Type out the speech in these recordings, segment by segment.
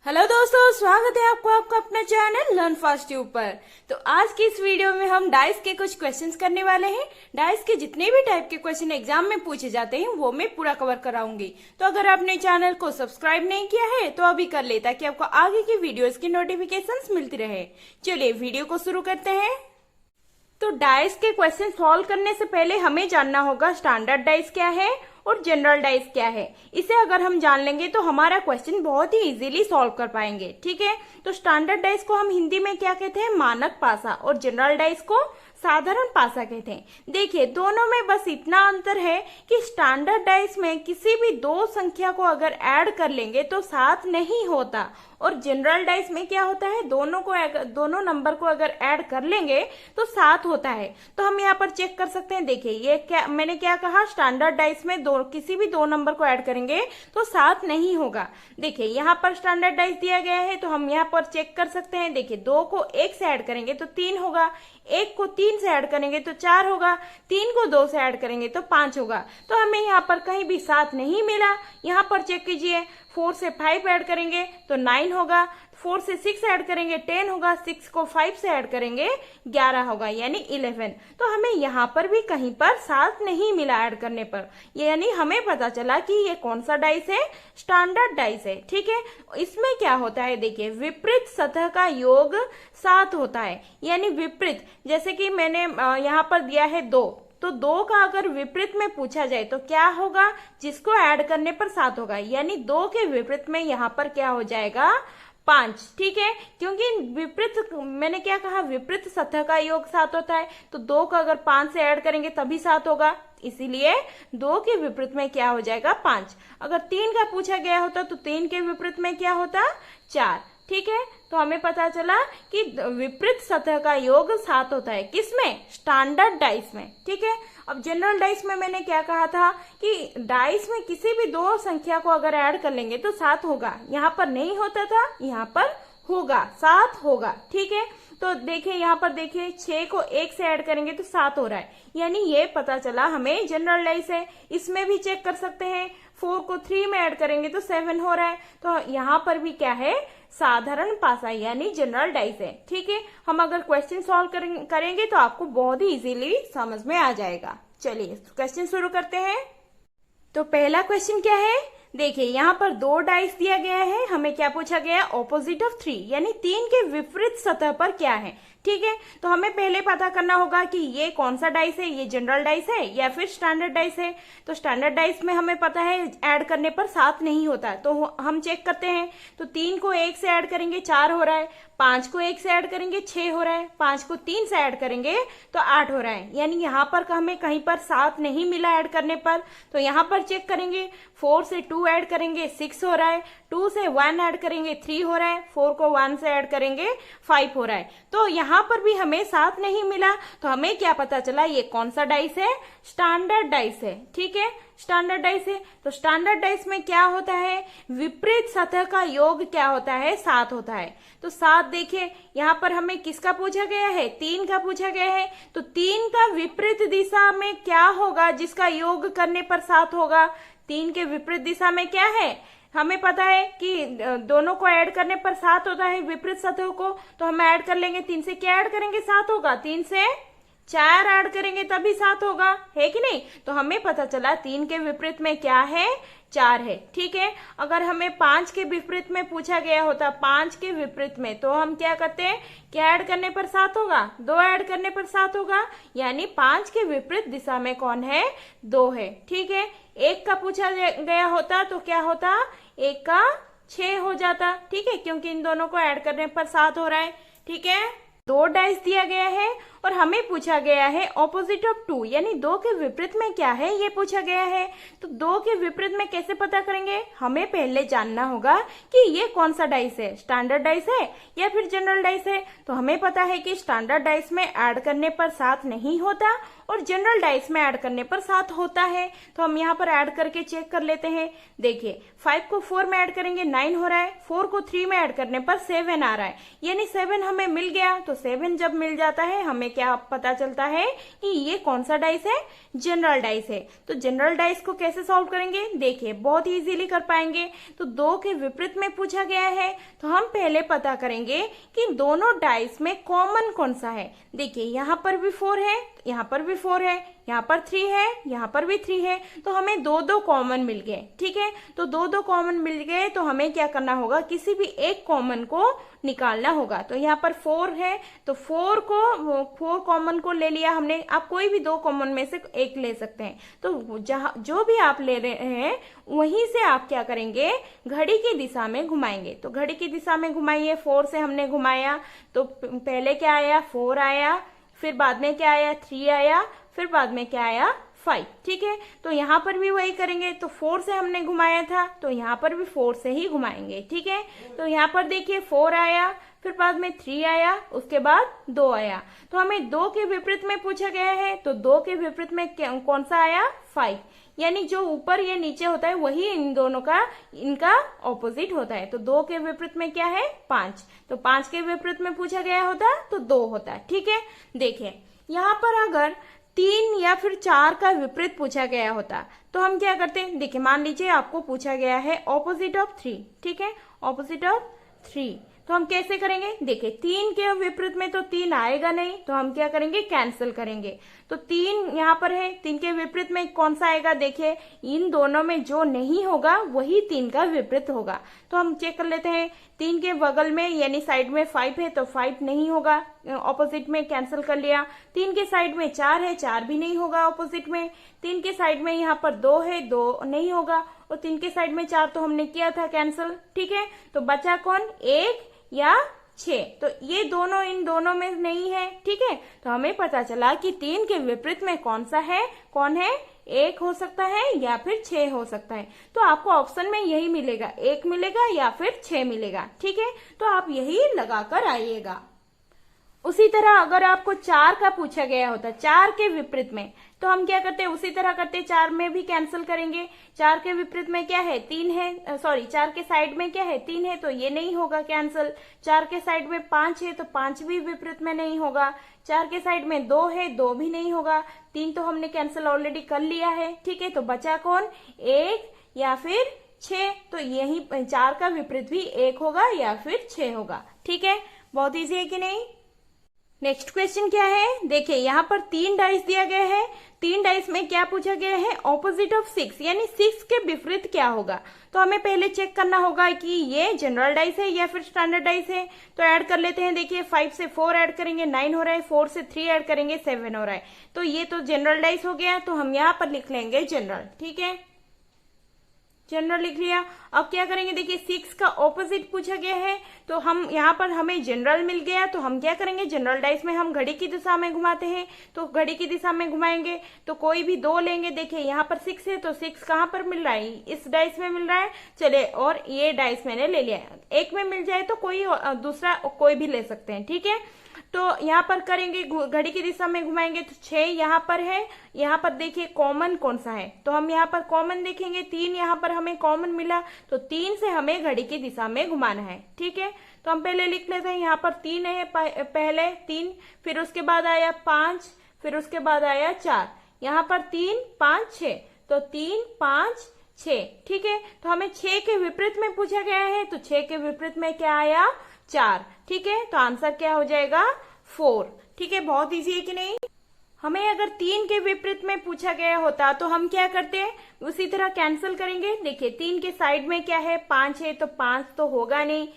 Hello दोस्तों, स्वागत है आपको आपका अपना चैनल लर्न फास्ट ट्यूब पर। तो आज की इस वीडियो में हम डाइस के कुछ क्वेश्चंस करने वाले हैं। डाइस के जितने भी टाइप के क्वेश्चन एग्जाम में पूछे जाते हैं वो मैं पूरा कवर कराऊंगी। तो अगर आपने चैनल को सब्सक्राइब नहीं किया है तो अभी कर ले, ताकि आपको आगे की वीडियोस की नोटिफिकेशंस मिलती रहे। चलिए वीडियो को शुरू करते हैं। तो डाइस के क्वेश्चन सॉल्व करने से पहले हमें जानना होगा स्टैंडर्ड डाइस क्या है और जनरल डाइस क्या है। इसे अगर हम जान लेंगे तो हमारा क्वेश्चन बहुत ही इजीली सॉल्व कर पाएंगे। ठीक है, तो स्टैंडर्ड डाइस को हम हिंदी में क्या कहते हैं? मानक पासा। और जनरल डाइस को साधारण पासा कहते हैं। देखिए, दोनों में बस इतना अंतर है कि स्टैंडर्ड डाइस में किसी भी दो संख्या को अगर ऐड कर लेंगे तो 7 नहीं होता, और जनरल डाइस में क्या होता है? दोनों नंबर को अगर ऐड कर लेंगे तो 7 होता है। तो हम यहाँ पर चेक कर सकते हैं। देखिए, ये मैंने क्या कहा? स्टैंडर्ड डाइस में किसी भी दो नंबर को ऐड करेंगे तो 7 नहीं होगा। देखिए, यहाँ पर स्टैंडर्ड डाइस दिया गया है तो हम यहाँ पर चेक कर सकते हैं। देखिए, 2 को 1 से ऐड करेंगे तो 3 होगा, 1 को 3 से ऐड करेंगे तो 4 होगा, 3 को 2 से ऐड करेंगे तो 5 होगा। तो हमें यहाँ पर कहीं भी 7 नहीं मिला। यहाँ पर चेक कीजिए, 4 से 5 ऐड करेंगे तो 9 होगा, 4 से 6 ऐड करेंगे 10 होगा, 6 को 5 से ऐड करेंगे 11 होगा, यानी 11। तो हमें यहाँ पर भी कहीं पर 7 नहीं मिला ऐड करने पर, यानी हमें पता चला कि ये कौन सा डाइस है? स्टैंडर्ड डाइस है। ठीक है, इसमें क्या होता है? देखिए, विपरीत सतह का योग 7 होता है, यानी विपरीत। जैसे कि मैंने यहाँ पर दिया है 2, तो 2 का अगर विपरीत में पूछा जाए तो क्या होगा? जिसको ऐड करने पर 7 होगा, यानी 2 के विपरीत में यहाँ पर क्या हो जाएगा? 5। ठीक है, क्योंकि विपरीत, मैंने क्या कहा? विपरीत सतह का योग 7 होता है, तो 2 का अगर 5 से ऐड करेंगे तभी 7 होगा, इसीलिए 2 के विपरीत में क्या हो जाएगा? 5। अगर 3 का पूछा गया होता तो 3 के विपरीत में क्या होता? 4। ठीक है, तो हमें पता चला कि विपरीत सतह का योग 7 होता है। किसमें? स्टैंडर्ड डाइस में। ठीक है, अब जनरल डाइस में मैंने क्या कहा था कि डाइस में किसी भी दो संख्या को अगर ऐड कर लेंगे तो 7 होगा। यहाँ पर नहीं होता था, यहाँ पर होगा, 7 होगा। ठीक है, तो देखिए यहाँ पर देखिए, 6 को 1 से ऐड करेंगे तो 7 हो रहा है, यानी ये पता चला हमें जनरल डाइस है। इसमें भी चेक कर सकते हैं, 4 को 3 में ऐड करेंगे तो 7 हो रहा है, तो यहाँ पर भी क्या है? साधारण पासा, यानी जनरल डाइस है। ठीक है, हम अगर क्वेश्चन सॉल्व करेंगे तो आपको बहुत ही इजीली समझ में आ जाएगा। चलिए क्वेश्चन शुरू करते हैं। तो पहला क्वेश्चन क्या है? देखिए, यहाँ पर 2 डाइस दिया गया है। हमें क्या पूछा गया? ऑपोजिट ऑफ 3, यानी 3 के विपरीत सतह पर क्या है। ठीक है, तो हमें पहले पता करना होगा कि ये कौन सा डाइस है, ये जनरल डाइस है या फिर स्टैंडर्ड डाइस है। तो स्टैंडर्ड डाइस में हमें पता है ऐड करने पर 7 नहीं होता, तो हम चेक करते हैं। तो 3 को 1 से ऐड करेंगे 4 हो रहा है, 5 को 1 से ऐड करेंगे 6 हो रहा है, 5 को 3 से ऐड करेंगे तो 8 हो रहा है, यानी यहाँ पर हमें कहीं पर 7 नहीं मिला ऐड करने पर। तो यहाँ पर चेक करेंगे, 4 से 2 ऐड करेंगे 6 हो रहा है, 2 से 1 ऐड करेंगे 3 हो रहा है, 4 को 1 से ऐड करेंगे 5 हो रहा है। तो यहाँ पर भी हमें 7 नहीं मिला, तो हमें क्या पता चला? ये कौन सा डाइस है? स्टैंडर्ड डाइस है। ठीक है, स्टैंडर्ड डाइस है। तो स्टैंडर्ड डाइस में क्या होता है? विपरीत सतह का योग क्या होता है? 7 होता है। तो 7, देखिए यहाँ पर हमें किसका पूछा गया है? 3 का पूछा गया है, तो 3 का विपरीत दिशा में क्या होगा जिसका योग करने पर 7 होगा? 3 के विपरीत दिशा में क्या है? हमें पता है कि दोनों को ऐड करने पर 7 होता है, विपरीत सतह को। तो हम ऐड कर लेंगे, 3 से क्या ऐड करेंगे? 7 होगा, 3 से 4 ऐड करेंगे तभी 7 होगा, है कि नहीं? तो हमें पता चला 3 के विपरीत में क्या है? 4 है। ठीक है, अगर हमें 5 के विपरीत में पूछा गया होता, 5 के विपरीत में, तो हम क्या करते हैं? क्या ऐड करने पर 7 होगा? 2 ऐड करने पर 7 होगा, यानी 5 के विपरीत दिशा में कौन है? 2 है। ठीक है, 1 का पूछा गया होता तो क्या होता? 1 का 6 हो जाता। ठीक है, क्योंकि इन दोनों को ऐड करने पर 7 हो रहा है। ठीक है, 2 डाइस दिया गया है और हमें पूछा गया है ऑपोजिट ऑफ 2, यानी 2 के विपरीत में क्या है ये पूछा गया है। तो 2 के विपरीत में कैसे पता करेंगे? हमें पहले जानना होगा कि ये कौन सा डाइस है, स्टैंडर्ड डाइस है या फिर जनरल डाइस है। तो हमें पता है कि स्टैंडर्ड डाइस में ऐड करने पर 7 नहीं होता और जनरल डाइस में ऐड करने पर 7 होता है। तो हम यहाँ पर ऐड करके चेक कर लेते हैं। देखिए 5 को 4 में ऐड करेंगे 9 हो रहा है, 4 को 3 में ऐड करने पर 7 आ रहा है, यानी 7 हमें मिल गया। तो 7 जब मिल जाता है हमें क्या पता चलता है कि ये कौन सा डाइस है, जनरल डाइस है। तो जनरल डाइस को कैसे सॉल्व करेंगे, देखिए बहुत ही इजीली कर पाएंगे। तो 2 के विपरीत में पूछा गया है, तो हम पहले पता करेंगे कि दोनों डाइस में कॉमन कौन सा है। देखिए यहाँ पर भी 4 है, यहाँ पर भी 4 है, यहाँ पर 3 है, यहाँ पर भी 3 है, तो हमें 2 कॉमन मिल गए। ठीक है, तो 2 कॉमन मिल गए, तो हमें क्या करना होगा, किसी भी एक कॉमन को निकालना होगा। तो यहाँ पर 4 है, तो 4 कॉमन को ले लिया हमने। आप कोई भी 2 कॉमन में से एक ले सकते हैं। तो जहां जो भी आप ले रहे हैं वहीं से आप क्या करेंगे, घड़ी की दिशा में घुमाएंगे। तो घड़ी की दिशा में घुमाइए, 4 से हमने घुमाया तो पहले क्या आया, 4 आया, फिर बाद में क्या आया, 3 आया, फिर बाद में क्या आया, 5। ठीक है, तो यहाँ पर भी वही करेंगे। तो 4 से हमने घुमाया था, तो यहाँ पर भी 4 से ही घुमाएंगे। ठीक है, तो यहाँ पर देखिए 4 आया, फिर बाद में 3 आया, उसके बाद 2 आया। तो हमें 2 के विपरीत में पूछा गया है, तो 2 के विपरीत में कौन सा आया, 5, यानी जो ऊपर या नीचे होता है वही इन दोनों का, इनका ऑपोजिट होता है। तो 2 के विपरीत में क्या है, 5। तो 5 के विपरीत में पूछा गया होता तो 2 होता है। ठीक है, देखिए यहाँ पर अगर 3 या फिर 4 का विपरीत पूछा गया होता तो हम क्या करते हैं। देखिए मान लीजिए आपको पूछा गया है ऑपोजिट ऑफ 3, ठीक है, ऑपोजिट ऑफ 3, तो हम कैसे करेंगे। देखिए 3 के विपरीत में तो 3 आएगा नहीं, तो हम क्या करेंगे, कैंसिल करेंगे। तो 3 यहाँ पर है, 3 के विपरीत में कौन सा आएगा, देखिए इन दोनों में जो नहीं होगा वही 3 का विपरीत होगा। तो हम चेक कर लेते हैं। 3 के बगल में यानी साइड में 5 है, तो 5 नहीं होगा, ऑपोजिट में कैंसिल कर लिया। 3 के साइड में 4 है, 4 भी नहीं होगा ऑपोजिट में। 3 के साइड में यहाँ पर 2 है, 2 नहीं होगा, और 3 के साइड में 4 तो हमने किया था कैंसिल। ठीक है, तो बचा कौन, 1 या 6, तो ये दोनों इन दोनों में नहीं है। ठीक है, तो हमें पता चला कि 3 के विपरीत में कौन सा है, कौन है, 1 हो सकता है या फिर 6 हो सकता है। तो आपको ऑप्शन में यही मिलेगा, 1 मिलेगा या फिर 6 मिलेगा। ठीक है, तो आप यही लगाकर आइएगा। उसी तरह अगर आपको 4 का पूछा गया होता, 4 के विपरीत में, तो हम क्या करते हैं, उसी तरह करते, 4 में भी कैंसिल करेंगे। 4 के विपरीत में क्या है, 3 है, सॉरी 4 के साइड में क्या है, 3 है, तो ये नहीं होगा कैंसिल। 4 के साइड में 5 है, तो 5 भी विपरीत में नहीं होगा। 4 के साइड में 2 है, 2 भी नहीं होगा। 3 तो हमने कैंसिल ऑलरेडी कर लिया है। ठीक है, तो बचा कौन, 1 या फिर 6, तो यही 4 का विपरीत भी 1 होगा या फिर 6 होगा। ठीक है, बहुत ईजी है कि नहीं। नेक्स्ट क्वेश्चन क्या है, देखिए यहाँ पर 3 डाइस दिया गया है। 3 डाइस में क्या पूछा गया है, ऑपोजिट ऑफ 6, यानी 6 के विपरीत क्या होगा। तो हमें पहले चेक करना होगा कि ये जनरल डाइस है या फिर स्टैंडर्ड डाइस है। तो ऐड कर लेते हैं। देखिए 5 से 4 ऐड करेंगे 9 हो रहा है, 4 से 3 ऐड करेंगे 7 हो रहा है। तो ये तो जनरल डाइस हो गया, तो हम यहाँ पर लिख लेंगे जनरल। ठीक है, जनरल लिख लिया। अब क्या करेंगे, देखिए 6 का ऑपोजिट पूछा गया है, तो हम यहाँ पर हमें जनरल मिल गया, तो हम क्या करेंगे, जनरल डाइस में हम घड़ी की दिशा में घुमाते हैं। तो घड़ी की दिशा में घुमाएंगे तो कोई भी 2 लेंगे। देखिए यहाँ पर 6 है, तो 6 कहाँ पर मिल रहा है, इस डाइस में मिल रहा है। चले, और ये डाइस मैंने ले लिया, एक में मिल जाए तो कोई दूसरा कोई भी ले सकते हैं। ठीक है, तो यहाँ पर करेंगे, घड़ी की दिशा में घुमाएंगे तो 6 यहाँ पर है। यहाँ पर देखिए कॉमन कौन सा है, तो हम यहाँ पर कॉमन देखेंगे, 3 यहाँ पर हमें कॉमन मिला, तो 3 से हमें घड़ी की दिशा में घुमाना है। ठीक है, तो हम पहले लिख लेते हैं। यहाँ पर 3 है, पहले 3, फिर उसके बाद आया 5, फिर उसके बाद आया 4, यहाँ पर 3 5 6, तो 3 5 6। ठीक है, तो हमें 6 के विपरीत में पूछा गया है, तो 6 के विपरीत में क्या आया, 4। ठीक है, तो आंसर क्या हो जाएगा, 4। ठीक है, बहुत इजी है कि नहीं। हमें अगर 3 के विपरीत में पूछा गया होता तो हम क्या करते हैं, उसी तरह कैंसिल करेंगे। देखिए 3 के साइड में क्या है, 5 है, तो 5 तो होगा नहीं।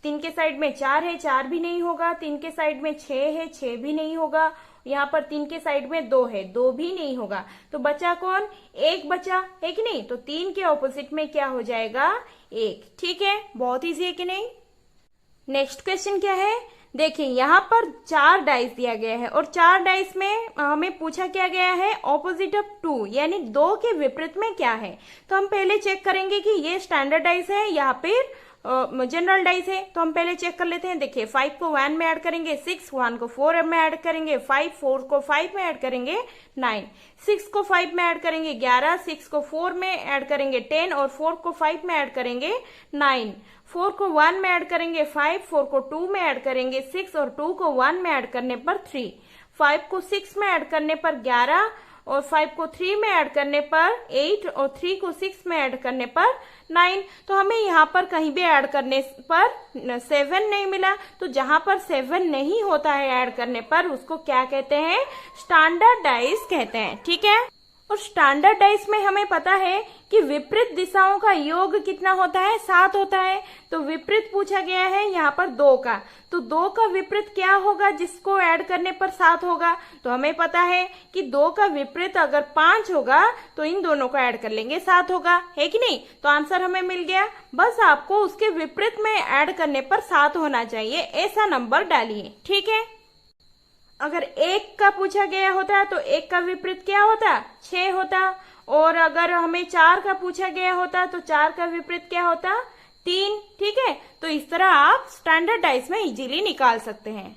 3 के साइड में 4 है, 4 भी नहीं होगा। 3 के साइड में 6 है, 6 भी नहीं होगा। यहाँ पर 3 के साइड में 2 है, 2 भी नहीं होगा। तो बचा कौन, 1 बचा है कि नहीं। तो 3 के ऑपोजिट में क्या हो जाएगा, 1। ठीक है, बहुत इजी है कि नहीं। नेक्स्ट क्वेश्चन क्या है, देखिए यहाँ पर 4 डाइस दिया गया है और 4 डाइस में हमें पूछा क्या गया है, ऑपोजिट ऑफ 2, यानी 2 के विपरीत में क्या है। तो हम पहले चेक करेंगे कि ये स्टैंडर्ड डाइस है या फिर जनरल डाइस है। तो हम पहले चेक कर लेते हैं। देखिए 5 को 1 में ऐड करेंगे 6, 1 को 4 में ऐड करेंगे 5, 4 को 5 में ऐड करेंगे 9, 6 को 5 में ऐड करेंगे 11, 6 को 4 में ऐड करेंगे 10 और 4 को 5 में ऐड करेंगे 9, 4 को 1 में ऐड करेंगे 5, 4 को 2 में ऐड करेंगे 6 और 2 को 1 में ऐड करने पर 3, 5 को 6 में ऐड करने पर 11 और 5 को 3 में ऐड करने पर 8 और 3 को 6 में ऐड करने पर 9। तो हमें यहाँ पर कहीं भी ऐड करने पर 7 नहीं मिला। तो जहां पर 7 नहीं होता है ऐड करने पर उसको क्या कहते हैं? स्टैंडर्ड डाइस कहते हैं। ठीक है। और स्टैंडर्ड डाइस में हमें पता है कि विपरीत दिशाओं का योग कितना होता है? 7 होता है। तो विपरीत पूछा गया है यहाँ पर 2 का। तो 2 का विपरीत क्या होगा जिसको ऐड करने पर 7 होगा? तो हमें पता है कि 2 का विपरीत अगर 5 होगा तो इन दोनों को ऐड कर लेंगे 7 होगा, है कि नहीं? तो आंसर हमें मिल गया। बस आपको उसके विपरीत में ऐड करने पर 7 होना चाहिए, ऐसा नंबर डालिए। ठीक है। अगर 1 का पूछा गया होता तो 1 का विपरीत क्या होता? 6 होता। और अगर हमें 4 का पूछा गया होता तो 4 का विपरीत क्या होता? 3। ठीक है। तो इस तरह आप स्टैंडर्ड डाइस में इजीली निकाल सकते हैं।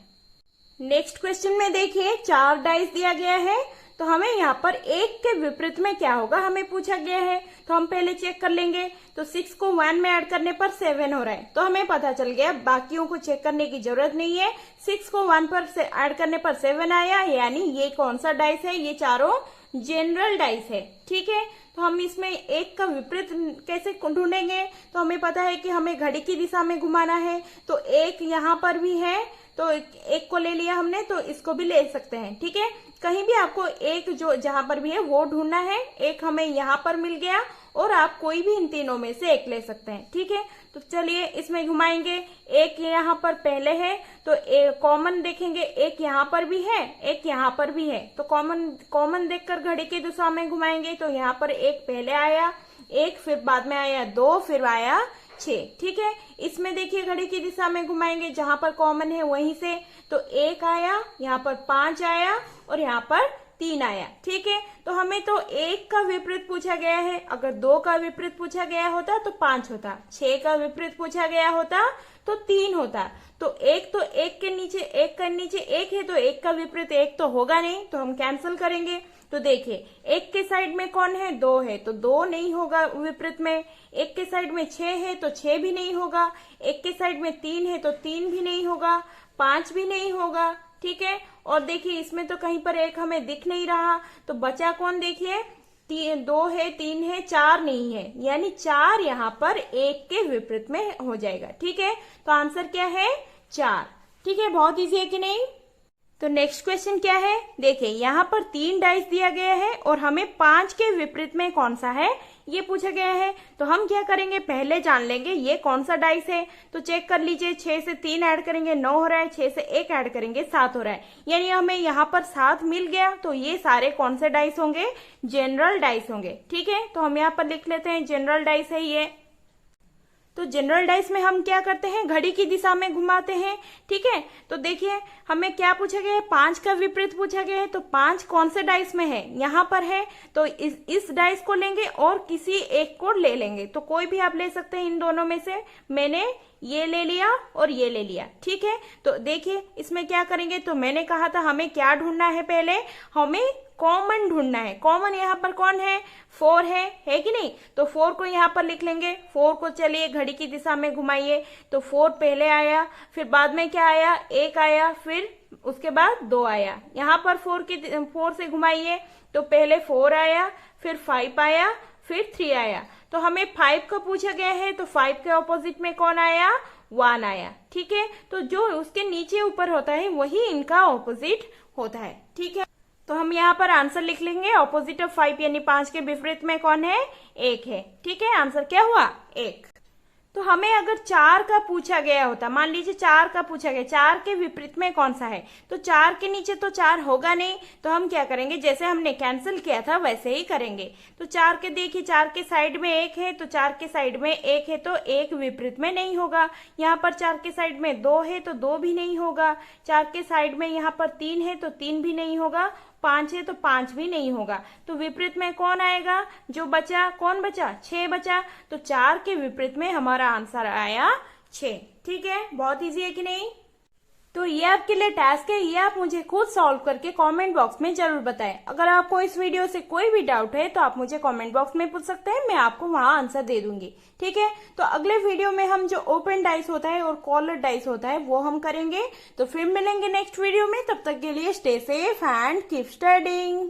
नेक्स्ट क्वेश्चन में देखिए 4 डाइस दिया गया है। तो हमें यहाँ पर 1 के विपरीत में क्या होगा हमें पूछा गया है। तो हम पहले चेक कर लेंगे। तो 6 को 1 में ऐड करने पर 7 हो रहा है। तो हमें पता चल गया, बाकियों को चेक करने की जरूरत नहीं है। 6 को 1 पर ऐड करने पर 7 आया, यानी ये कौन सा डाइस है? ये चारों जनरल डाइस है। ठीक है। तो हम इसमें 1 का विपरीत कैसे ढूंढेंगे? तो हमें पता है कि हमें घड़ी की दिशा में घुमाना है। तो 1 यहाँ पर भी है, तो 1 को ले लिया हमने, तो इसको भी ले सकते हैं। ठीक है। कहीं भी आपको 1 जो जहां पर भी है वो ढूंढना है। 1 हमें यहाँ पर मिल गया और आप कोई भी इन तीनों में से 1 ले सकते हैं। ठीक है। तो चलिए इसमें घुमाएंगे। 1 यहाँ पर पहले है तो कॉमन देखेंगे, 1 यहाँ पर भी है, 1 यहाँ पर भी है। तो कॉमन देखकर घड़ी की दिशा में घुमाएंगे। तो यहाँ पर 1 पहले आया, 1 फिर बाद में आया 2, फिर आया 6। ठीक है। इसमें देखिए घड़ी की दिशा में घुमाएंगे, जहां पर कॉमन है वहीं से। तो 1 आया, यहाँ पर 5 आया और यहाँ पर 3 आया। ठीक है। तो हमें तो 1 का विपरीत पूछा गया है। अगर 2 का विपरीत पूछा गया होता तो 5 होता, 6 का विपरीत पूछा गया होता तो 3 होता। तो 1 के नीचे 1 है, तो 1 का विपरीत 1 तो होगा नहीं, तो हम कैंसिल करेंगे। तो देखिए 1 के साइड में कौन है? 2 है, तो 2 नहीं होगा विपरीत में। 1 के साइड में 6 है तो 6 भी नहीं होगा। 1 के साइड में 3 है तो 3 भी नहीं होगा, 5 भी नहीं होगा। ठीक है। और देखिए इसमें तो कहीं पर 1 हमें दिख नहीं रहा, तो बचा कौन? देखिए 2 है, 3 है, 4 नहीं है, यानी 4 यहाँ पर 1 के विपरीत में हो जाएगा। ठीक है। तो आंसर क्या है? 4। ठीक है। बहुत इजी है कि नहीं? तो नेक्स्ट क्वेश्चन क्या है? देखिए यहाँ पर 3 डाइस दिया गया है और हमें 5 के विपरीत में कौन सा है ये पूछा गया है। तो हम क्या करेंगे, पहले जान लेंगे ये कौन सा डाइस है। तो चेक कर लीजिए, 6 से 3 ऐड करेंगे 9 हो रहा है, 6 से 1 ऐड करेंगे 7 हो रहा है, यानी हमें यहाँ पर 7 मिल गया। तो ये सारे कौन से डाइस होंगे? जनरल डाइस होंगे। ठीक है। तो हम यहाँ पर लिख लेते हैं जनरल डाइस है ये। तो जनरल डाइस में हम क्या करते हैं? घड़ी की दिशा में घुमाते हैं। ठीक है। तो देखिए हमें क्या पूछा गया है? 5 का विपरीत पूछा गया है। तो 5 कौन से डाइस में है? यहाँ पर है। तो इस डाइस को लेंगे और किसी एक को ले लेंगे। तो कोई भी आप ले सकते हैं इन दोनों में से। मैंने ये ले लिया और ये ले लिया। ठीक है। तो देखिए इसमें क्या करेंगे? तो मैंने कहा था हमें क्या ढूंढना है? पहले हमें कॉमन ढूंढना है। कॉमन यहाँ पर कौन है? 4 है कि नहीं? तो 4 को यहाँ पर लिख लेंगे। 4 को चलिए घड़ी की दिशा में घुमाइए। तो 4 पहले आया, फिर बाद में क्या आया? 1 आया, फिर उसके बाद 2 आया। यहाँ पर 4 से घुमाइए। तो पहले 4 आया, फिर 5 आया, फिर 3 आया। तो हमें 5 का पूछा गया है। तो 5 के ऑपोजिट में कौन आया? 1 आया। ठीक है। तो जो उसके नीचे ऊपर होता है वही इनका ऑपोजिट होता है। ठीक है। तो हम यहाँ पर आंसर लिख लेंगे। ऑपोजिट ऑफ 5 यानी 5 के विपरीत में कौन है? 1 है। ठीक है। आंसर क्या हुआ? 1। तो हमें अगर 4 का पूछा गया होता, मान लीजिए 4 का पूछा गया, 4 के विपरीत में कौन सा है? तो 4 के नीचे तो 4 होगा नहीं। तो हम क्या करेंगे? जैसे हमने कैंसिल किया था वैसे ही करेंगे। तो 4 के देखिए 4 के साइड में 1 है, तो 4 के साइड में 1 है, तो 1 विपरीत में नहीं होगा। यहाँ पर 4 के साइड में 2 है तो 2 भी नहीं होगा। 4 के साइड में यहाँ पर 3 है तो 3 भी नहीं होगा। 5 है तो 5 भी नहीं होगा, तो विपरीत में कौन आएगा, जो बचा, कौन बचा, 6 बचा, तो 4 के विपरीत में हमारा आंसर आया 6। ठीक है, बहुत इजी है कि नहीं। तो ये आपके लिए टास्क है, ये आप मुझे खुद सॉल्व करके कमेंट बॉक्स में जरूर बताएं। अगर आपको इस वीडियो से कोई भी डाउट है तो आप मुझे कमेंट बॉक्स में पूछ सकते हैं, मैं आपको वहां आंसर दे दूंगी। ठीक है, तो अगले वीडियो में हम जो ओपन डाइस होता है और कॉलर डाइस होता है वो हम करेंगे। तो फिर मिलेंगे नेक्स्ट वीडियो में, तब तक के लिए stay safe and keep studying.